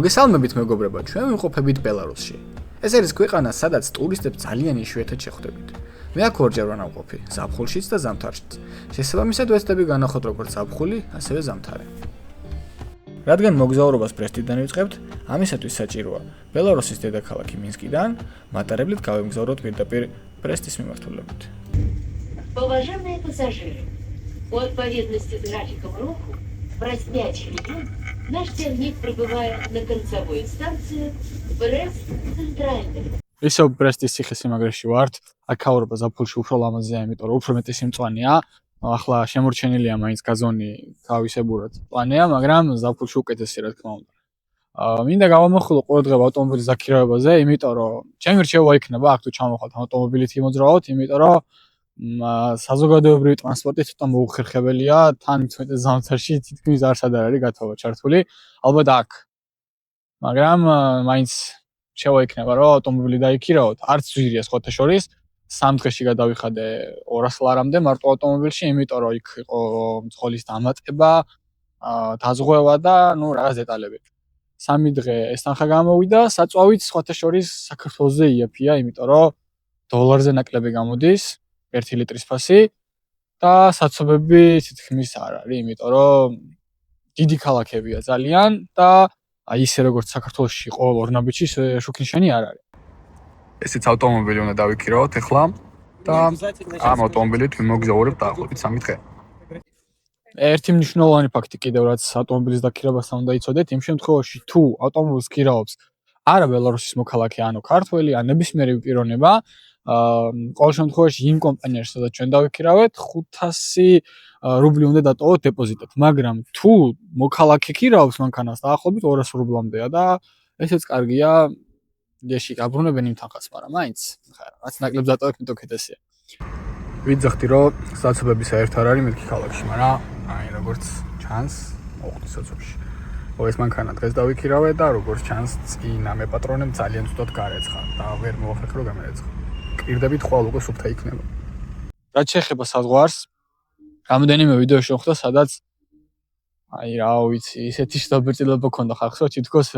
მოგესალმებით მეგობრებო, ჩვენ ვიმყოფებით ბელარუსში. ეს არის ქვეყანა, სადაც ტურისტებს ძალიან იშვიათად შეხვდებით. მე აქ ორჯერ ვარ ნამყოფი, ზაფხულშიც და ზამთარშიც. შესაბამისად ვეცდები განახოთ როგორც ზაფხული, ასევე ზამთარი. რადგან მოგზაურობას ბრესტიდან ვიწყებთ, ამისათვის საჭიროა ბელარუსის დედაქალაქი მინსკიდან მატარებლით გავემგზავროთ პირდაპირ ბრესტის მიმართულებით. Уважаемые пассажиры, по отповедности с графиком руху, проспящий день, наш термик прибывает на концевую станцию Брест-Центральный. ისევ ბრესტის ციხესიმაგრეში ვართ, აქაურობა ზაფხულში უფრო ლამაზია, იმიტომ რომ უფრო მეტი სიმწვანეა. ახლა შემორჩენილია მაინც გაზონი თავისებურად პლანია, მაგრამ ზაფხულში უკეთესი რა თქმა უნდა. მინდა გავამახვილო ყურადღება ავტომობილის დაქირავებაზე, იმიტომ რომ ჩემი რჩევა იქნება აქ თუ ჩამოვხვალთ ავტომობილით იმოძრავოთ, იმიტომ რომ საზოგადოებრივი ტრანსპორტი ცოტა მოუხერხებელია, თან მithumetes ზამთარში თითქმის არც არ არის გათხოვა ჩართული, ალბათ აქ. მაგრამ მაინც რჩევა იქნება რომ ავტომობილი დაიქირავოთ, არც ძვირია სხვათა შორის. 3 დღეში გადავიხადე 200 ლარამდე მარტო ავტომობილში, იმიტომ რომ იქ იყო მძღოლის დამატება, დაზღვევა და რაღაც დეტალები. 3 დღე ეს თანხა გამოვიდა, საწვავით სხვათა შორის საქართველოზე იაფია, იმიტომ რომ დოლარზე ნაკლები გამოდის 1 ლიტრის ფასი და საცობები თითქმის არ არის, იმიტომ რომ დიდი ქალაქებია ძალიან და აი ისე როგორც საქართველოში ყოველ ორნაბიჯში შუქნიშანი არ არის. ესეც ავტომობილი უნდა დავიქირავოთ ახლა და ამ ავტომობილით ვიმოგზაურებ დაახლოებით 3 დღე. ერთი მნიშვნელოვანი ფაქტი კიდევ რაც ავტომობილის დაქირავებასთან უნდა იცოდეთ, იმ შემთხვევაში თუ ავტომობილს ქირავობს არა ბელარუსის მოქალაქე, ანუ ქართველი, ან ნებისმიერი პიროვნება, ყოველ შემთხვევაში იმ კომპანიაში, სადაც ჩვენ დავიქირავეთ, 500 რუბლი უნდა დატოვოთ დეპოზიტად, მაგრამ თუ მოქალაქე ქირავობს მანქანას, დაახლოებით 200 რუბლამდეა და ესეც კარგია. Deși გაბრუნებენ იმ თანხას, მაგრამ მაინც რაც ნაკლებს დატოვებ, მით უკეთესია. ვიძახდი რომ საცობები საერთოდ არ არის მეთქი ქალაქში, მაგრამ აი როგორც ჩანს, მოხდი საცობში. ეს მანქანა დღეს დავიქირავე და როგორც ჩანს, წინა მე პატრონემ ძალიან ცუდად გარეცხა და ვერ მოვახერხე რომ გამარეცხა. ყირდებით ხვალ უკვე სუფთა იქნება. რაც შეეხება საზღვარს, რამდენიმე ვიდეო შევხვდა, სადაც აი რა ვიცი, ისეთი შთაბეჭდილება ქონდა ხალხს, რომ თითქოს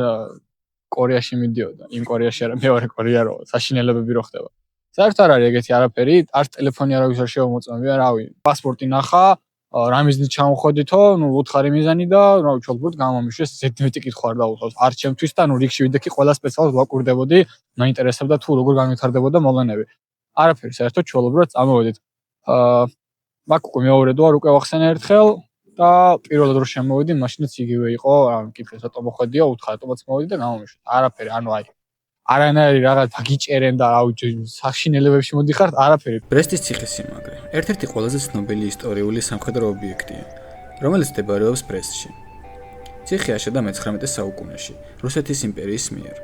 კორეაში მიდიოდა. იმ კორეაში არა, მეორე კორეა რო საშინელებები რო ხდება. საერთოდ არ არის ეგეთი არაფერი, არც ტელეფონი არავის არ შემოწმებია, რავი. პასპორტი ნახა, რამიზნით ჩამოხვედითო, უთხარი მიზანი და რა ვიცი, უბრალოდ გამომიშვეს, ზედმეტი კითხვა არ დაუხავს. არ ჩემთვის და რიგში ვიდექი ყველა სპეციალს ვაკურდებოდი, მაინტერესებდა თუ როგორ განვითარდებოდა მოვლენები. არაფერი საერთოდ ჩვეულებრივად წამოვედით. მაგ უკვე მეორე დო არ უკვე ვახსენე ერთხელ და პირველად რო შემოვედი, მაშინაც იგივე იყო, კიფრეს ატო მოხვედიო, უთხარ ატომაც მოვედი და გამომიშვე. არაფერი, ანუ აი არანაირი რაღაც დაგიჭერენ და რა ვიცი, საშინელებებში მოდიხართ, არაფერი. ბრესტის ციხესიმაგრე ერთ-ერთი ყველაზე ცნობილი ისტორიული სამხედრო ობიექტია, რომელიც მდებარეობს ბრესტში. ციხე აშენდა მე-19 საუკუნეში, რუსეთის იმპერიის მიერ.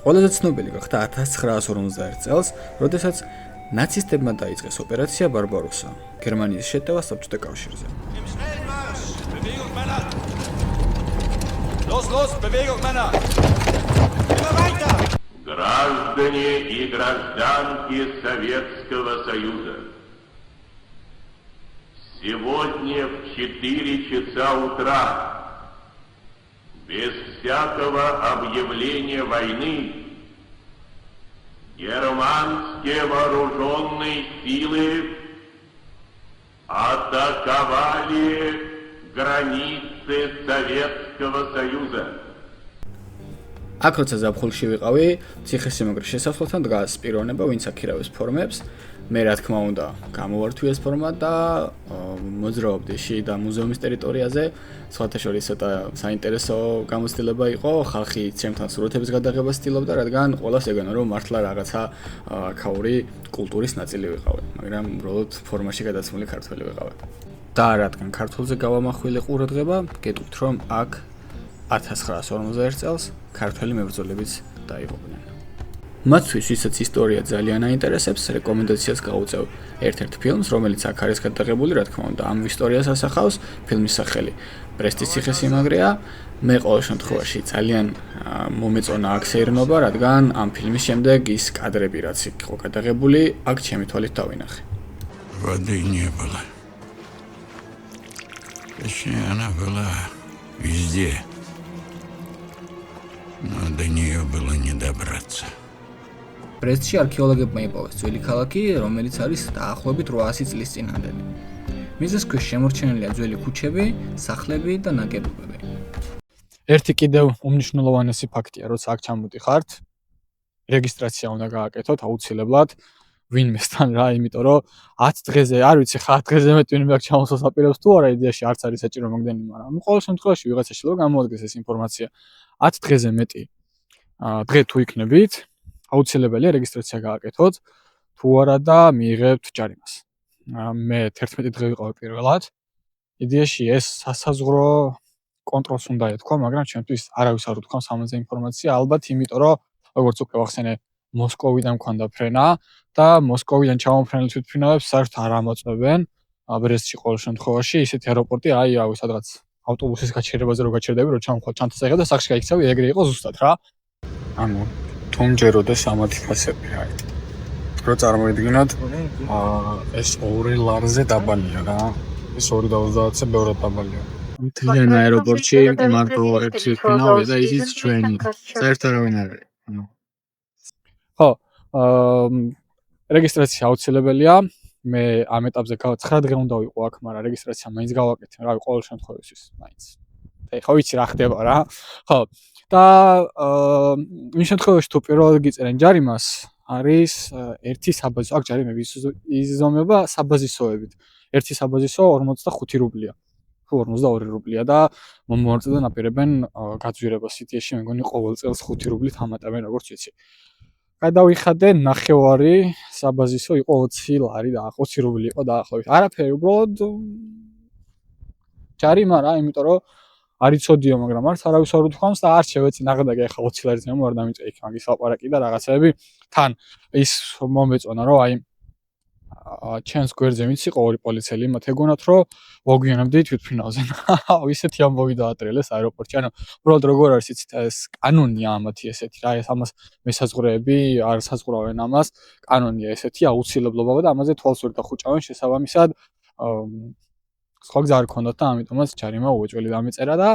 ყველაზე ცნობილი გახდა 1951 წელს, როდესაც ნაცისტებმა დაიწყეს ოპერაცია ბარბაროსა, გერმანიის შეტევა საბჭოთა кавშირზე. Los, Bewegung, Männer! Immer weiter! Граждане и гражданки Советского Союза, сегодня в 4 часа утра, без всякого объявления войны, германские вооруженные силы атаковали границы Советского Союза. აქ როცა ზაფხულში ვიყავი, ციხესიმაგრის შესასვლელთან დგას პიროვნება, ვინც აქირავებს ფორმებს. მე რა თქმა უნდა, გამოვართვი ეს ფორმა და მოძრაობდი ში და მუზეუმის ტერიტორიაზე. სხვათა შორის ცოტა საინტერესო გამოცდილება იყო, ხალხი ჩემთან სურათების გადაღებას ცდილობდა, რადგან ყველას ეგონა რომ მართლა რაღაცა აქაური კულტურის ნაწილი ვიყავი, მაგრამ უბრალოდ ფორმაში გადაცმული ქართველი ვიყავი. და რადგან ქართულზე გავამახვილე ყურადღება, გეტყვით რომ აქ 1951 წელს ქართველი მებრძოლებიც დაიღუპნენ. მათთვის, ვისაც ისტორია ძალიან აინტერესებს, რეკომენდაციას გავუწევ ერთ-ერთ ფილმს, რომელიც აქ არის გადაღებული, რა თქმა უნდა, ამ ისტორიას ასახავს, ფილმის სახელი ბრესტის ციხესიმაგრეა. მე ყოველ შემთხვევაში ძალიან მომეწონა აქ სეირნობა, რადგან ამ ფილმის შემდეგ ის კადრები, რაც იყო გადაღებული, აქ ჩემი თვალით დავინახე. Воды не было. Точнее, она была везде. До нее было не добраться. ბრესტში არქეოლოგებმა იპოვეს ძველი ქალაქი, რომელიც არის დაახლოებით 800 წლის წინანდელი. მიზეს ქვეშ შემორჩენილია ძველი ქუჩები, სახლები და ნაგებობები. ერთი კიდევ უმნიშვნელოვანესი ფაქტია, როცა აქ ჩამოდიხართ, რეგისტრაცია უნდა გააკეთოთ აუცილებლად ვინმესთან რა, იმიტომ რომ 10 დღეზე, არ ვიცი, 9 დღეზე მეტი ვინმე აქ ჩამოსვლას აპირებს თუ არა, იდეაში არც არის საჭირო მაგდენი, მაგრამ ყოველ შემთხვევაში ვიღაცაში რომ გამოადგეს ეს ინფორმაცია 10 დღეზე მეტი დღე თუ იქნებით, აუცილებელია რეგისტრაცია გააკეთოთ, თუ არა და მიიღებთ ჯარიმას. მე 11 დღე ვიყავი პირველად. იდეაში ეს სასაზღვრო კონტროლს უნდა ეთქვა, მაგრამ ჩემთვის არავის არ უთქვამს ამაზე ინფორმაცია, ალბათ იმიტომ რომ როგორც უკვე ვახსენე, მოსკოვიდან მქონდა ფრენა და მოსკოვიდან ჩამოფრენილ თვითმფრინავებს საერთოდ არ ამოწმებენ ბრესტში ყოველ შემთხვევაში, ისეთი აეროპორტი, რავი, სადღაც ავტობუსის გაჩერებაზე რო გაჩერდები, რო ჩამოხვალ ჩანთას აიღებ და სახში გაიქცევი, ეგრე იყო ზუსტად რა. ანუ თუ მჯეროდეს ამათი ფასები რა. რო წარმოიდგინოთ, ეს 2 ლარზე დაბალია რა. ეს 2.30-ზე ბევრად დაბალია. მთლიან აეროპორტში მარტო ერთი თვითმფრინავია და ისიც ჩვენი. საერთოდ არავინ არ არის. ხო, რეგისტრაცია აუცილებელია. მე ამ ეტაპზე 9 დღე უნდა ვიყო აქ, მაგრამ რეგისტრაცია მაინც გავაკეთე, რავი, ყოველ შემთხვევაში მაინც. ხო, ვიცი რა ხდება რა. ხო, და იმ შემთხვევაში თუ პირველად გიწერენ ჯარიმას, არის ერთი საბაზისო, აქ ჯარიმები იზომება საბაზისოებით. ერთი საბაზისო 45 რუბლია. თუ 42 რუბლია და მომმოწმედან აპირებენ გაძვირებას სიტიაში, მე მგონი ყოველ წელს 5 რუბლით ამატებენ, როგორც ვიცი. გადავიხადე ნახევარი საბაზისო იყო 20 ლარი და 20 რუბლი იყო დაახლოებით. არაფერი, უბრალოდ ჯარიმა რა, იმიტომ რომ არ იცოდიო, მაგრამ არც არავის არ უთქვამს და არც შევეცი ნაღდაკი ახლა 20 ლარის გამო არ დამიწვია იქ მაგის ლაპარაკი და რაღაცები. თან ის მომეწონა რომ აი ჩემს გვერდზე მიცი ყოველი პოლიციელი მათ ეგონათ რომ მოგვიანებდი თვითმფრინავზე. ისეთი ამბავი დაატრიალეს აეროპორტში. ანუ უბრალოდ როგორ არის იცით ეს კანონია ამათი ესეთი რა, ეს ამას მესაზღვრეები არ საზღვრავენ ამას. კანონია ესეთი აუცილებლობა და ამაზე თვალს ვერ დახუჭავენ შესაბამისად. სხვა გზა არ ქონდათ და ამიტომაც ჯარიმა უეჭველი დამეწერა და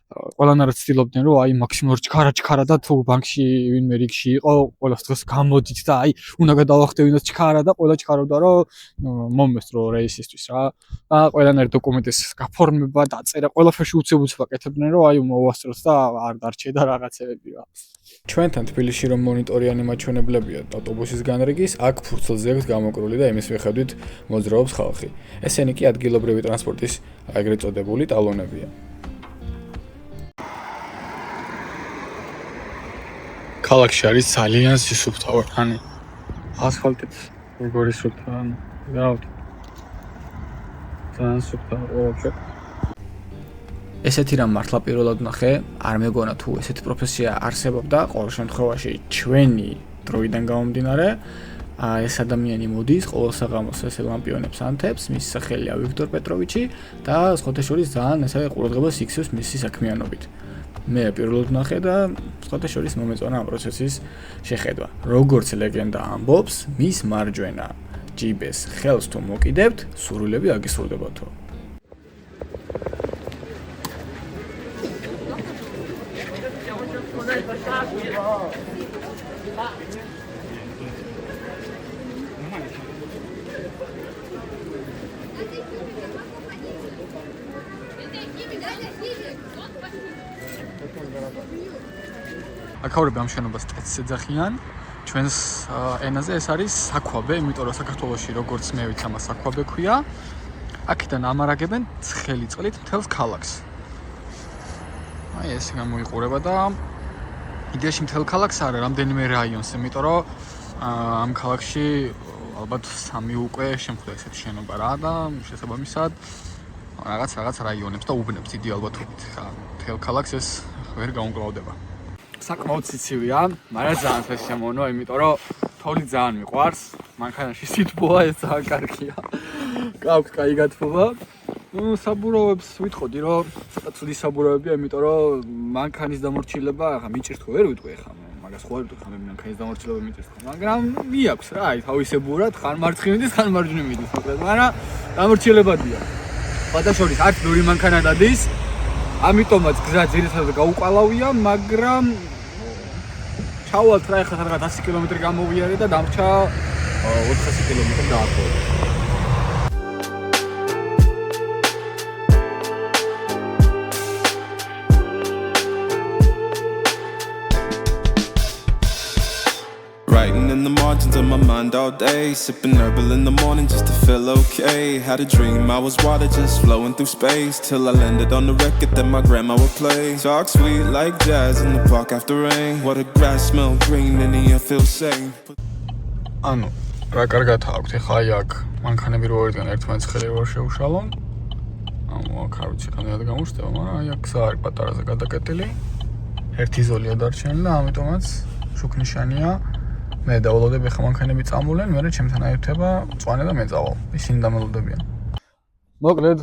ყველან არ ცდილობდნენ რომ აი მაქსიმუმ ჩქარა და თუ ბანკში ვინმე რიგში იყო ყველას დღეს გამოდით და აი უნდა გადავახტევინოთ ჩქარა და ყველა ჩქარობდა რომ მომესწრო რეისისთვის რა და ყველანაირ დოკუმენტის გაფორმება დაწერა ყველაფერში უცებულს ვაკეთებდნენ რომ აი მოვასწროთ და არ დარჩე და რაღაცეები რა ჩვენთან თბილისში რომ მონიტორიანი მაჩვენებლებია ავტობუსის განრიგის აქ ფურცელზე აქვს გამოკრული და იმის მიხედვით მოძრაობს ხალხი ესენი კი ადგილობრივი ტრანსპორტის ეგრეთ წოდებული ტალონებია ქალაქში არის ძალიან სისუფთავანი. ასფალტით როგორი სუფთავანი. გავთ. ძალიან სუფთავია. ესეთი რამ მართლა პირველად ნახე, არ მეგონა თუ ესეთი პროფესია არსებობდა, ყოველ შემთხვევაში ჩვენი დროიდან გამომდინარე, ეს ადამიანი მოდის ყოველ საღამოს ესე ლამპიონებს ანთებს, მის სახელია ვიქტორ პეტროვიჩი და სხვათა შორის ძალიან ესე ყურადღებას იქცევს მისი საქმიანობით. მე პირველად ნახე და სხვათა შორის მომეწონა ამ პროცესის შეხედვა. როგორც ლეგენდა ამბობს, მის მარჯვენა ჯიბეს ხელს თუ მოკიდებთ, სურვილები აგისრულდებათო. აქაურები ამ შენობას ტეცს ეძახიან. ჩვენს ენაზე ეს არის საქვაბე, იმიტომ რომ საქართველოში როგორც მე ვიცი ამას საქვაბე ქვია. აქედან ამარაგებენ ცხელი წყლით მთელს ქალაქს. აი ეს გამოიყურება და იდეაში მთელ ქალაქს არა, რამდენიმე რაიონს, იმიტომ რომ ამ ქალაქში ალბათ 3 უკვე შემხვდა ესეთი შენობა რა და შესაბამისად რაღაც რაიონებს და უბნებს დიდი ალბათობით. მთელ ქალაქს ეს ვერ გაუმკლავდება. საკმაოდ ციცივია, მაგრამ ძალიან შესამონო, იმიტომ რომ თოვლი ძალიან მიყვარს. მანქანაში სითბოა ეს ძალიან კარგია. გაქვს კაი გათბობა. საბურავებს ვიტყოდი, რომ ცოტა ცუდი საბურავებია, იმიტომ რომ მანქანის დამორჩილება, ახლა მიჭირთ ხო ვერ ვიტყვი ახლა, მაგას ხო ვერ ვიტყვი, ხომ მანქანის დამორჩილება მიჭირთ ხო, მაგრამ მიაქვს რა, აი თავისებურად ხან მარცხნივ მიდის, ხან მარჯვნივ მიდის, მაგრამ დამორჩილებადია. ფათაშორის არც ნური მანქანა დადის. ამიტომაც გზა ძირითადად გაუყალავია, მაგრამ ჩავალთ რა ეხლა რაღაც 100 კილომეტრი გამოვიარე და დამრჩა 400 კილომეტრი დაახლოებით. Writing in the margins of my mind all day, sipping herbal in the morning just to feel okay. Had a dream I was water just flowing through space, till I landed on the record that my grandma would play. Talk sweet like jazz in the park after rain. What the grass smell green and the air feels sane. ანუ რა კარგად აქვს ეხლა აი აქ მანქანები რო ერთგან ერთმანეთს ხელი რო შეუშალონ. ანუ აქ არ ვიცი ხანად გამოჩნდება, მაგრამ აი აქ სა არის პატარაზე გადაკეტილი. ერთი ზოლია დარჩენილი და ამიტომაც შუქნიშანია. მე დავალოდებ ეხლა მანქანები წამულენ, მერე ჩემთან აერთება მწვანე და მე წავალ. ისინი დამალოდებიან. მოკლედ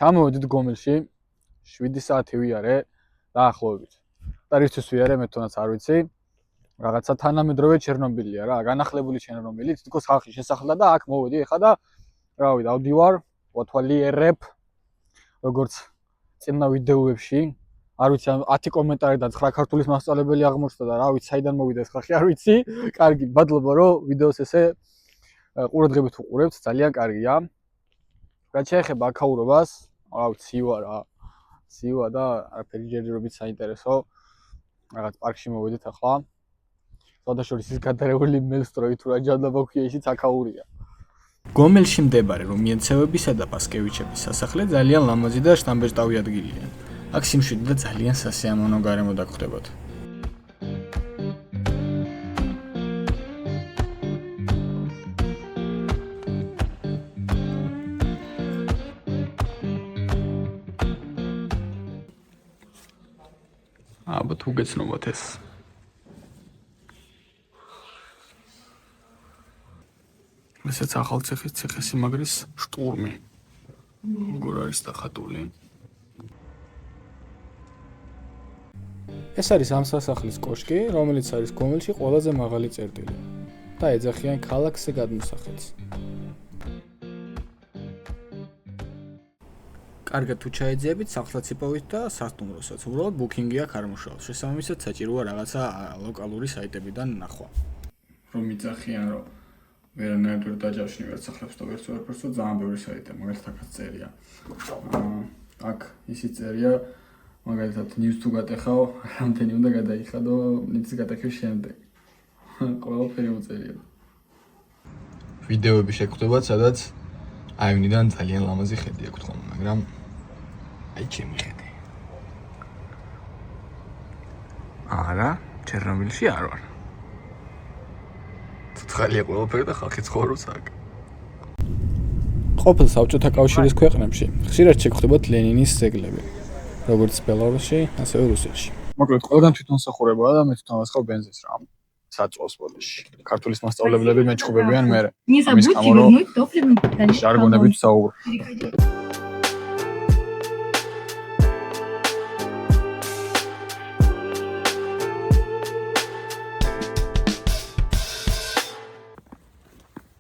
ჩამოვედით გომელში 7 საათი ვიარე დაახლოებით. და რისთვის ვიარე მე თუნდაც არ ვიცი. რაღაცა თანამედროვე ჩერნობილია რა, განახლებული ჩერნობილი, თითქოს ხალხი შესახლა და აქ მოვედი ეხლა და რა ვიცი, ავდივარ, ვათვალიერებ როგორც წინა ვიდეოებში. არ ვიცი 10 კომენტარი და 9 ქართულის მასწავლებელი აღმოჩნდა და რა ვიცი საიდან მოვიდა ეს ხალხი არ ვიცი. კარგი, მადლობა რომ ვიდეოს ესე ყურადღებით უყურებთ, ძალიან კარგია. რაც შეეხება აქაურობას, რა ვიცი, სივა და არაფერი ჯერჯერობით საინტერესო. რაღაც პარკში მოვედით ახლა. სადაშორის ის გადარეული მელსტროი თუ რა ჯანდაბა ქვია ისიც აქაურია. გომელში მდებარე რომიენცევებისა და პასკევიჩების სასახლე ძალიან ლამაზი და შტამბეჭდავი ადგილია. აქ სიმშვიდე და ძალიან სასიამოვნო გარემო დაგხვდებათ. ალბათ უგეცნობათ ეს. ესეც ახალციხის ციხესიმაგრის შტურმი. როგორ არის დახატული? ეს არის ამ სასახლის კოშკი, რომელიც არის გომელში ყველაზე მაღალი წერტილი და ეძახიან ქალაქზე გადმოსახედს. კარგად თუ ჩაეძიებით სახლაც იპოვით და სასტუმროსაც. უბრალოდ ბუკინგი აქ არ მუშაობს. შესაბამისად საჭიროა რაღაცა ლოკალური საიტებიდან ნახვა. რომ მიწახიან რომ ვერანაირად ვერ დაჯავშნი ვერც სახლებს და ვერც ვერაფერს, ძალიან ბევრი საიტია, მაგალითად აქაც წერია. აქ ისიც წერია მაგალითად news თუ გატეხავ, რამდენი უნდა გადაიხადო news გატეხვის შემდეგ. ყველაფერი უწერია. ვიდეოები შეგხვდებათ, სადაც აივნიდან ძალიან ლამაზი ხედი აქვს ხოლმე, მაგრამ აი ჩემი ხედი. არა, ჩერნობილში არ ვარ. ცოცხალია ყველაფერი და ხალხი ცხოვრობს აქ. ყოფილ საბჭოთა კავშირის ქვეყნებში ხშირად შეგხვდებათ ლენინის ძეგლები. როგორც ბელარუსში, ასევე რუსეთში. მოკლედ, ყველგან თვითმსახურებაა და მე თვითონ ვასხავ ბენზინს რა. საწვავს ბოდიში. ქართულის მასწავლებლები მეჩხუბებიან მერე. Не забудьте вернуть топливный баллон. ჟარგონებით საუბრობ.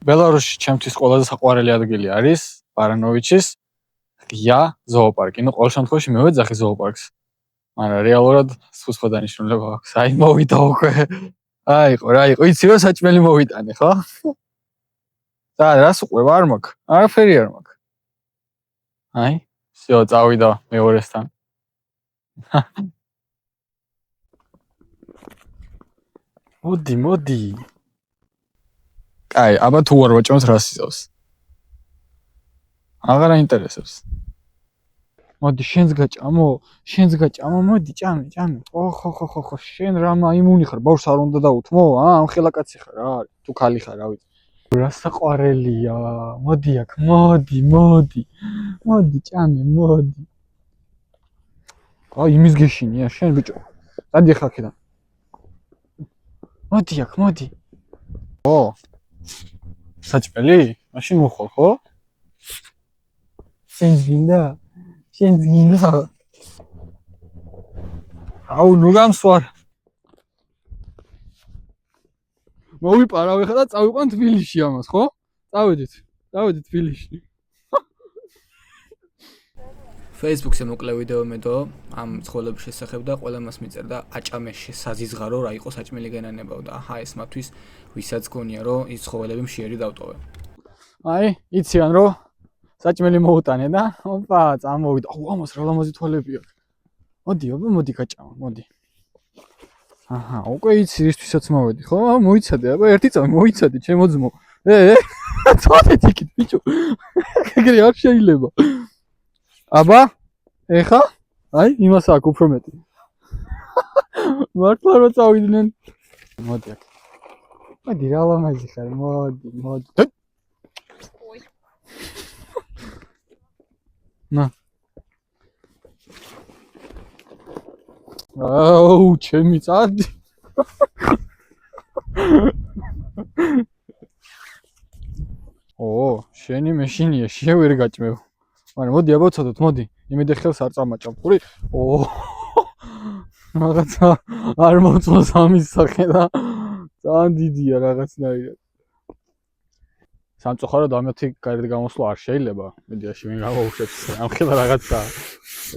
ბელარუსში ჩემთვის ყველაზე საყვარელი ადგილი არის ბარანოვიჩის ღია ზოოპარკი. ნუ ყოველ შემთხვევაში მე ვეძახი ზოოპარკს. მაგრამ რეალურად სხვა დანიშნულება აქვს. აი მოვიდა უკვე. აიყო, რა იყო, იცი რა საჭმელი მოვიტანე, ხო? და რას უყურებ არ მაქვს? არაფერი არ მაქვს. აი, всё, წავიდა მეორესთან. მოდი. აი, აბა თუ არ ვაჭამს რას იზავს? აღარ აინტერესებს. მოდი შენს გაჭამო, მოდი ჭამე. ხო, შენ რა მაიმუნი ხარ, ბავშვს არ უნდა დაუთმო? ამ ხელა კაცი ხარ, რა არის? თუ ქალი ხარ, რა ვიცი. რა საყვარელია. მოდი აქ, მოდი ჭამე. აი, იმის გეშინია შენ ბიჭო. დადი ახლა აქედან. მოდი აქ. ო. საჭმელი? მაშინ მოხვალ, ხო? შენ გინდა? აუ, ნუ გამსვარ. მოვიპარავ ახლა და წავიყვან თბილისში ამას, ხო? წავედით თბილისში. Facebook-ზე მოკლე ვიდეო მედო ამ ცხოველების შესახებ და ყველა მას მიწერდა აჭამეში საზიზღარო რა იყო საჭმელი გენანებაო და აჰა ეს მათთვის ვისაც გონია რომ ის ცხოველები მშიერი დავტოვე. აი, იციან რომ საჭმელი მოუტანე და ოპა, წამოვიდა. აუ, ამას რა ლამაზი თვალები აქვს. მოდი, აბა, მოდი გაჭამა, მოდი. აჰა, უკვე იცი ისთვისაც მოვედი, ხო? მოიცადე, აბა, ერთი წამი მოიცადე, ჩემო ძმო. წოდეთ იქით, ბიჭო. ეგრე არ შეიძლება. აბა, ეხა? აი, იმას აქვს უფრო მეტი. მართლა რა წავიდნენ? მოდი აქ. მოდი, რა ლამაზი ხარ, მოდი. Na. აუ, ჩემი წადი. შენი მეშინია, შევერ გაჭმევ. მაგრამ მოდი აბოცადოთ, მოდი. იმედე ხელს არ წამაჭამ. ხური? რაღაცა არ მოწმოს ამის სახე და ძალიან დიდია რაღაცნაირად. სამწუხაროდ ამათი გარეთ გამოსვლა არ შეიძლება. მედიაში ვინ გამოუშვებს ამ ხელა რაღაცა.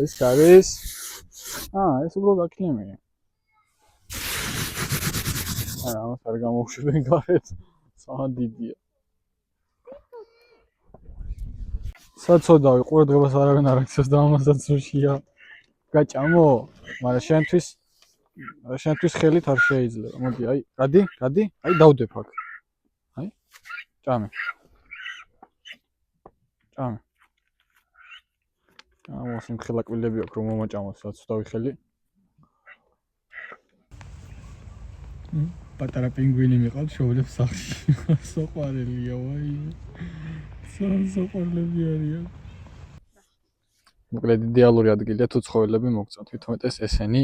ეს არის ეს უბრალოდ აკლემია. ამას არ გამოუშვებენ გარეთ. ძალიან დიდია. საწოდავი ყურადღებას არავინ არ აქცევს და ამასაც უშია. გაჭამო, მაგრამ შენთვის ხელით არ შეიძლება. მოდი, აი, გადი? აი, დავდებ აქ. აი, ჭამე. ამას მხილაკვილები აქვს რომ მომაჭამოს საწოდავი ხელი. პატარა პინგვინი მიყავთ შოვლებს სახში. საყვარელია, ვაი. საყვარლები არიან. მოკლედ იდეალური ადგილია თუ ცხოველები მოგწონთ. თვითონაც ესენი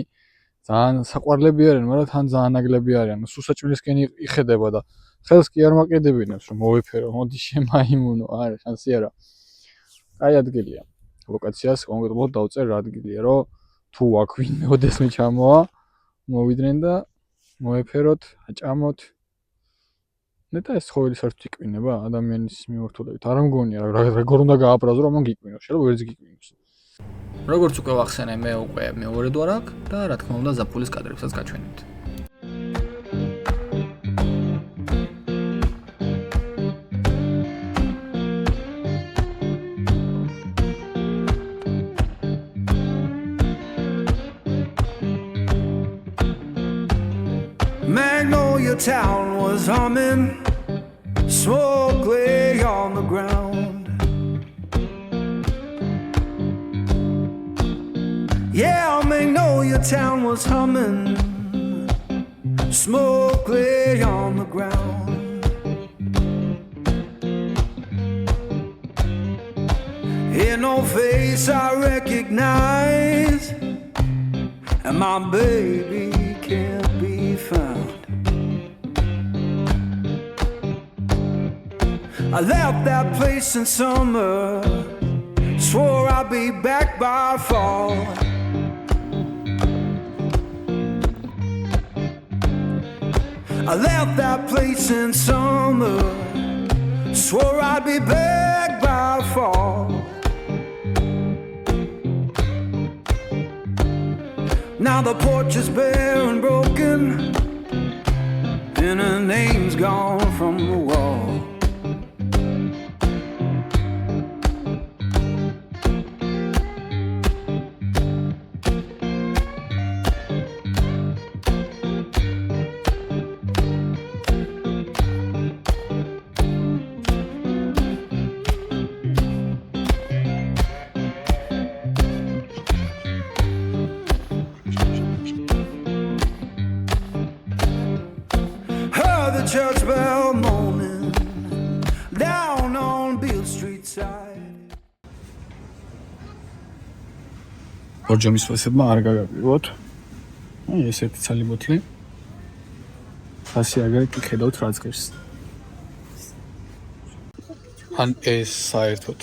ძალიან საყვარლები არიან, მაგრამ თან ძალიან ნაგლები არიან. სუსაჭმელისკენ იხედება და ხელს კი არ მაკიდებინებს რომ მოვეფერო, მოდი შემაიმუნო, არა, შანსი არა. აი ადგილია. ლოკაციას კონკრეტულად დავწერ რა ადგილია, რომ თუ აქ ვინმე ოდესმე ჩამოვა, მოვიდნენ და მოეფეროთ, აჭამოთ. ნეტა ეს ცხოველი საერთოდ იკვინება ადამიანის მიმართულებით. არ მგონია როგორ უნდა გააბრაზო რომ მან გიკვინოს. შეიძლება ვერც გიკვინოს. როგორც უკვე ვახსენე, მე უკვე მეორედ ვარ აქ და რა თქმა უნდა ზაფხულის კადრებსაც გაჩვენებთ. Magnolia town was humming, smoke lay on the ground. Yeah, Magnolia town was humming, smoke lay on the ground. In no face I recognize, and my baby can't be found. I left that place in summer, swore I'd be back by fall. I left that place in summer, swore I'd be back by fall. Now the porch is bare and broken, and her name's gone from the wall. The church bell moaning down on Beale Street side. ორჯომის ფასებმა არ გაგაპიროთ. აი ესეთი ცალი ბოთლი. 100 აგარი ხედავთ რა ძლებს. ან ეს საერთოდ.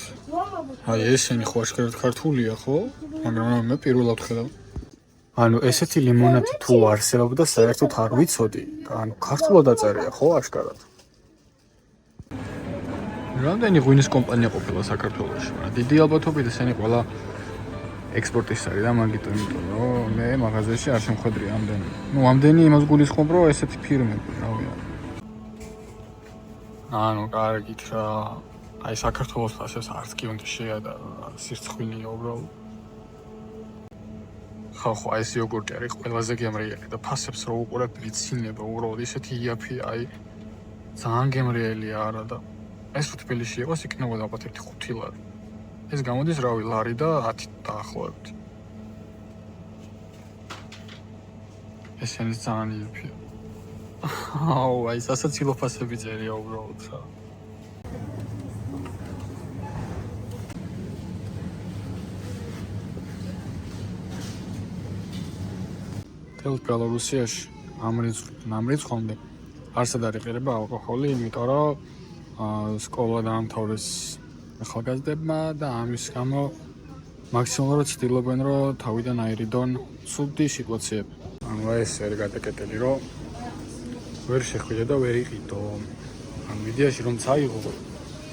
აი ესენი ხო აშკარად ქართულია ხო? მაგრამ მე პირველად ხედავ. ანუ ესეთი ლიმონადი თუ არსებობდა საერთოდ არ ვიცოდი. ანუ ქართულად აწერია ხო აშკარად. რამდენი ღვინის კომპანია ყოფილა საქართველოში, მაგრამ დიდი ალბათობით ესენი ყველა ექსპორტის არის და მაგიტომ იმიტომ რომ მე მაღაზიაში არ შემხედრი ამდენი. ნუ ამდენი იმას გულისხმობ რომ ესეთი ფირმები რავია. ანუ კარგით რა. აი საქართველოს ფასებს არც კი უნდა შეადარო სირცხვილია უბრალოდ. ხო აი ეს იოგურტი არის ყველაზე გემრიელი და ფასებს რო უყურებ ცინება უბრალოდ ისეთი იაფი აი ძალიან გემრიელია არა და ეს რო თბილისში იყოს იქნებოდა ალბათ 1.5 ლარი. ეს გამოდის რავი ლარი და 10 დაახლოებით. ესენი ძალიან იაფია. აუ აი სასაცილო ფასები წერია უბრალოდ რა. თელ ბელორუსიაში ამ რიცხვამდე არსად არ იყერება ალკოჰოლი, იმიტომ რომ სკოლა დაამთავრეს ახალგაზრდებმა და ამის გამო მაქსიმალურად ცდილობენ რომ თავიდან აირიდონ ცუდი სიტუაციები. ანუ ეს არის გადაკეტილი რომ ვერ შეხვიდე და ვერ იყიდო. ან ვიდეოში რომ წაიღო,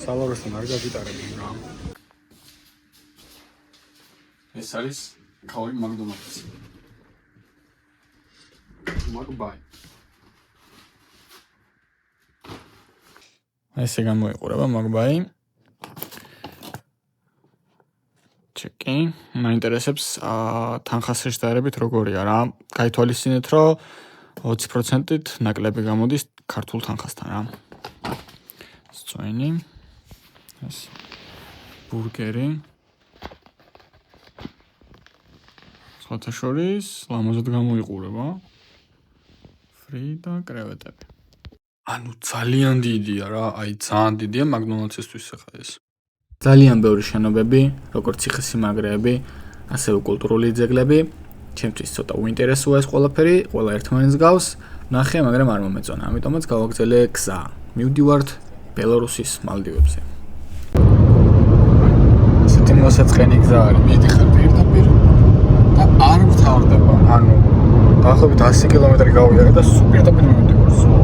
სალაროსთან არ გაგიტარებინ რა. ეს არის ქაური მაკდონალდსი. მაგბაი. ესე გამოიყურება მაგბაი. ჩეკი, მაინტერესებს თანხასთან შედარებით როგორია რა. გაითვალისწინეთ რომ 20%-ით ნაკლები გამოდის ქართულ თანხასთან რა. სწოენი. ეს ბურგერი. სხვათა შორის ლამაზად გამოიყურება. ფრი და კრევეტები. ანუ ძალიან დიდია რა, აი ძალიან დიდია მაკდონალდსისთვის ახლა ეს. ძალიან ბევრი შენობები, როგორც ციხესიმაგრეები, ასევე კულტურული ძეგლები. ჩემთვის ცოტა უინტერესოა ეს ყველაფერი, ყველა ერთმანეთს გავს. ნახე, მაგრამ არ მომეწონა, ამიტომაც გავაგზავნე გზა. მივდივართ ბელორუსის მალდივებზე. ესეთი მოსაწყენი გზა არის, მიდიხარ პირდაპირ და არ მთავრდება, ანუ დაახლოებით 100 კილომეტრი გავიარე და პირდაპირ მივდივარ სულ.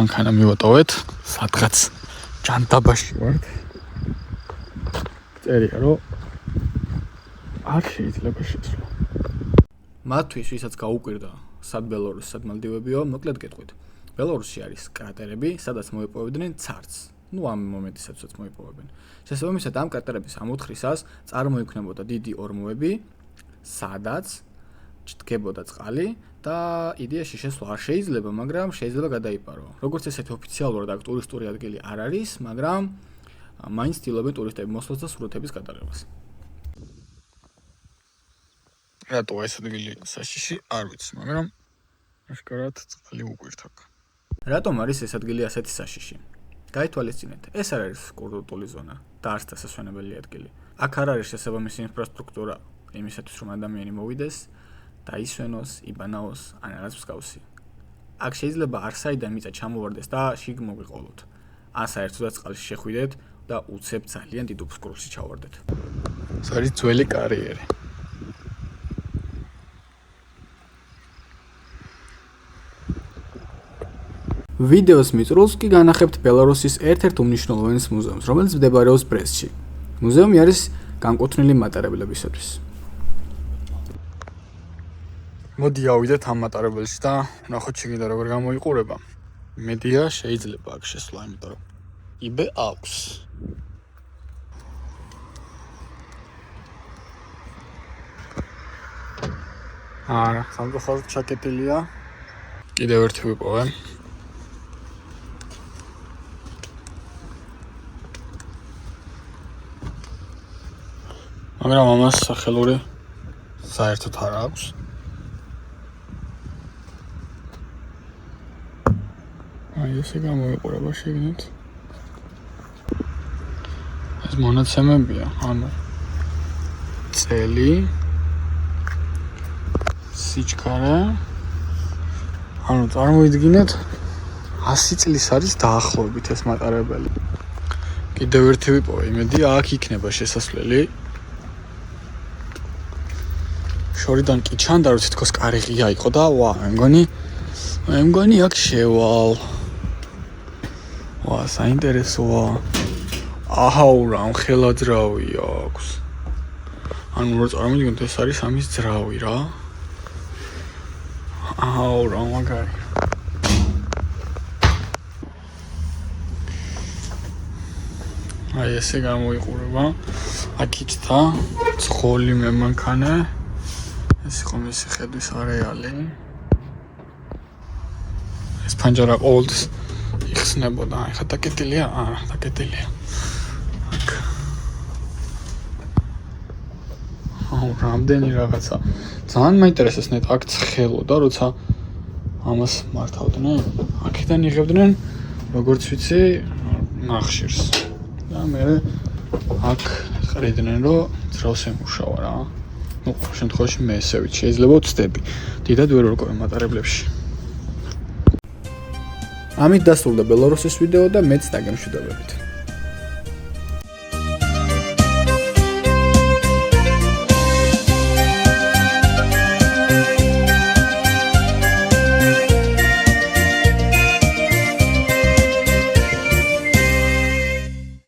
ანქანა მივატოვეთ, სადღაც ჯანდაბაში ვართ. წერია რომ არ შეიძლება შეცვლა. მათთვის, ვისაც გაუკვირდა სად ბელორუსი, სად მალდივებიო, მოკლედ გეტყვით. ბელორუსში არის კრატერები, სადაც მოიპოვებდნენ ცარცს. ნუ ამ მომენტისაც მოიპოვებენ. შესაბამისად ამ კრატერების ამოთხრისას წარმოიქმნებოდა დიდი ორმოები, სადაც ჭდგებოდა წყალი და იდეაში შესვლა არ შეიძლება, მაგრამ შეიძლება გადაიპარო. როგორც ესეთი ოფიციალურად აქ ტურისტული ადგილი არ არის, მაგრამ მაინც ცდილობენ ტურისტები მოსვლას და სურათების გადაღებას. რატო ეს ადგილი საშიში არ ვიცი, მაგრამ აშკარად წყალი უყვირთ აქ. რატომ არის ეს ადგილი ასეთი საშიში? გაითვალისწინეთ, ეს არ არის კურორტული ზონა და არც დასასვენებელი ადგილი. აქ არ არის შესაბამისი ინფრასტრუქტურა იმისათვის, რომ ადამიანი მოვიდეს, დაისვენოს, იბანაოს, ან რაღაც მსგავსი. აქ შეიძლება არსაიდან მიწა ჩამოვარდეს და შიგ მოგვიყოლოთ. ან საერთოდაც წყალში შეხვიდეთ და უცებ ძალიან დიდ უფსკრულში ჩავარდეთ. ეს არის ძველი კარიერი. ვიდეოს მიწურულს კი განახებთ ბელარუსის ერთ-ერთ უმნიშვნელოვანეს მუზეუმს, რომელიც მდებარეობს ბრესტში. მუზეუმი არის განკუთვნილი მატარებლებისათვის. მოდი ავიდეთ ამ მატარებელში და ნახოთ შეგინდა როგორ გამოიყურება. მედია შეიძლება აქ შესვლა, იმიტომ რომ იბე აქვს. არა, სამწუხაროდ ჩაკეტილია. კიდევ ერთი ვიპოვე. მაგრამ ამას სახელური საერთოდ არ აქვს. აი ესე გამოიყურება შეგნით. ეს მონაცემებია, ანუ წელი, სიჩქარე. ანუ წარმოიდგინეთ 100 წლის არის დაახლოებით ეს მატარებელი. კიდევ ერთი ვიპოვე, იმედია აქ იქნება შესასვლელი. შორიდან კი ჩანდა რომ თითქოს კარიღია იყო და ვა მე მგონი აქ შევალ ვა საინტერესოა აჰაუ რა ხელაძრავი აქვს ანუ რო წარმოვიდგინოთ ეს არის ამის ძრავი რა აჰაუ რა მაგარი აი ესე გამოიყურება აქიჩთა ცხოლი მემანქანე ეს იყო მისი ხედვის არეალი ეს ფანჯარა ყოველთვის იხსნებოდა აი ხა დაკეტილია არა დაკეტილია აქ აუ რამდენი რაღაცა ძალიან მაინტერესებს ნეტ აქ ცხელოდა როცა ამას მართავდნენ აქედან იღებდნენ როგორც ვიცი ნახშირს და მე აქ ხრიდნენ რომ ძრავს ემუშავა რა ну ყოველ შემთხვევაში მე ესე ვიცი შეიძლება ვწდები დიდად ვერ ვერკვევ მატარებლებში ამით დასრულდა ბელარუსის ვიდეო და მეც დაგემშვიდობებით